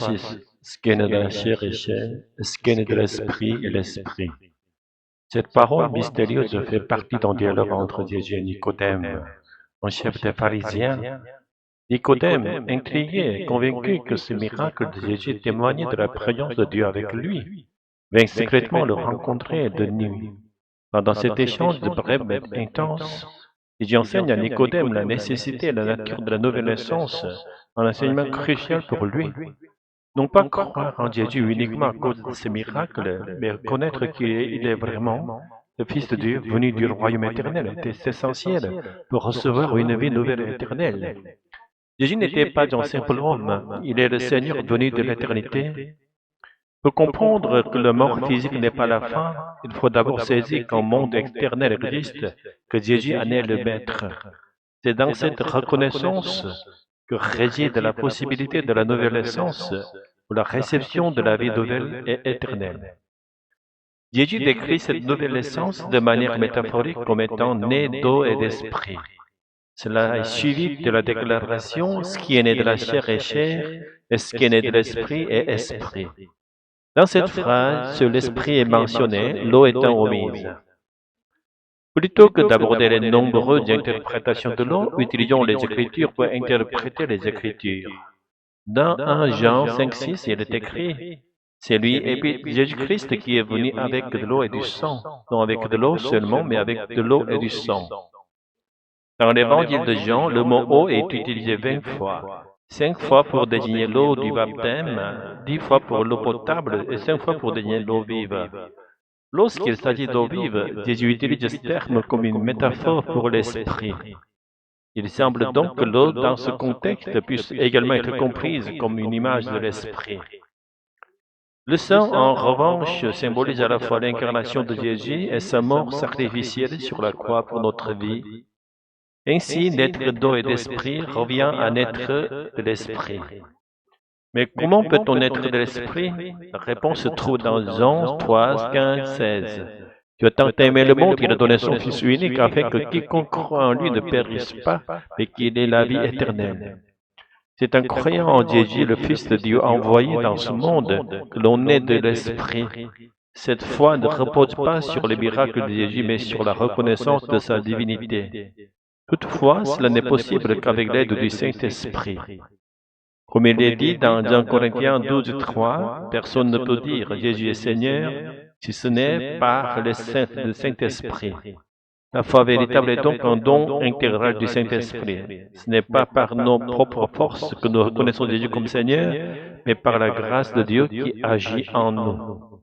Francis, ce qui est né de la chair est chair, ce qui est né de l'esprit est l'esprit. Cette parole mystérieuse fait partie d'un dialogue entre Jésus et Nicodème, un chef des pharisiens. Nicodème, intrigué et convaincu que ce miracle de Jésus témoignait de la présence de Dieu avec lui, vint secrètement le rencontrer de nuit. Pendant cet échange de bref mais intense, Jésus enseigne à Nicodème la nécessité et la nature de la nouvelle naissance, un enseignement crucial pour lui. Non pas croire en Jésus uniquement à cause de ce miracle, mais reconnaître qu'il est vraiment le Fils de Dieu venu du royaume éternel était essentiel pour recevoir une vie nouvelle et éternelle. Jésus n'était pas un simple homme, il est le Seigneur venu de l'éternité. Pour comprendre que le mort physique n'est pas la fin, il faut d'abord saisir qu'un monde éternel existe, que Jésus en est le maître. C'est dans cette reconnaissance que réside la possibilité de la nouvelle naissance ou la réception de la vie nouvelle et éternelle. Jésus décrit cette nouvelle naissance de manière métaphorique comme étant né d'eau et d'esprit. Cela est suivi de la déclaration « ce qui est né de la chair est chair, et ce qui est né de l'esprit est esprit ». Dans cette phrase, seul l'esprit est mentionné, l'eau étant omise. Plutôt que d'aborder les nombreuses interprétations de l'eau, utilisons les Écritures pour interpréter les Écritures. Dans 1 Jean 5,6, il est écrit « C'est lui, et puis Jésus-Christ qui est venu avec de l'eau et du sang, non avec de l'eau seulement, mais avec de l'eau et du sang. » Dans l'évangile de Jean, le mot « eau » est utilisé 20 fois. 5 fois pour désigner l'eau du baptême, 10 fois pour l'eau potable et 5 fois pour désigner l'eau vive. Lorsqu'il s'agit d'eau vive, Jésus utilise ce terme comme une métaphore pour l'esprit. Il semble donc que l'eau, dans ce contexte, puisse également être comprise comme une image de l'esprit. Le sang, en revanche, symbolise à la fois l'incarnation de Jésus et sa mort sacrificielle sur la croix pour notre vie. Ainsi, naître d'eau et d'esprit revient à naître de l'esprit. Mais comment peut-on naître de l'esprit? La réponse se trouve dans Jean 3, 15, 16. Dieu a tant aimé le monde qu'il a donné son Fils unique afin que quiconque croit en lui ne périsse pas, mais qu'il ait la vie éternelle. C'est en croyant en Jésus, le Fils de Dieu envoyé dans ce monde, que l'on naît de l'esprit. Cette foi ne repose pas sur les miracles de Jésus, mais sur la reconnaissance de sa divinité. Toutefois, cela n'est possible qu'avec l'aide du Saint-Esprit. Comme il est dit dans 1 Corinthiens 12, 3, personne ne peut dire Jésus est Seigneur si ce n'est par le Saint-Esprit. La foi véritable est donc un don intégral du Saint-Esprit. Ce n'est pas par nos propres forces que nous reconnaissons Jésus comme Seigneur, mais par la grâce de Dieu qui agit en nous.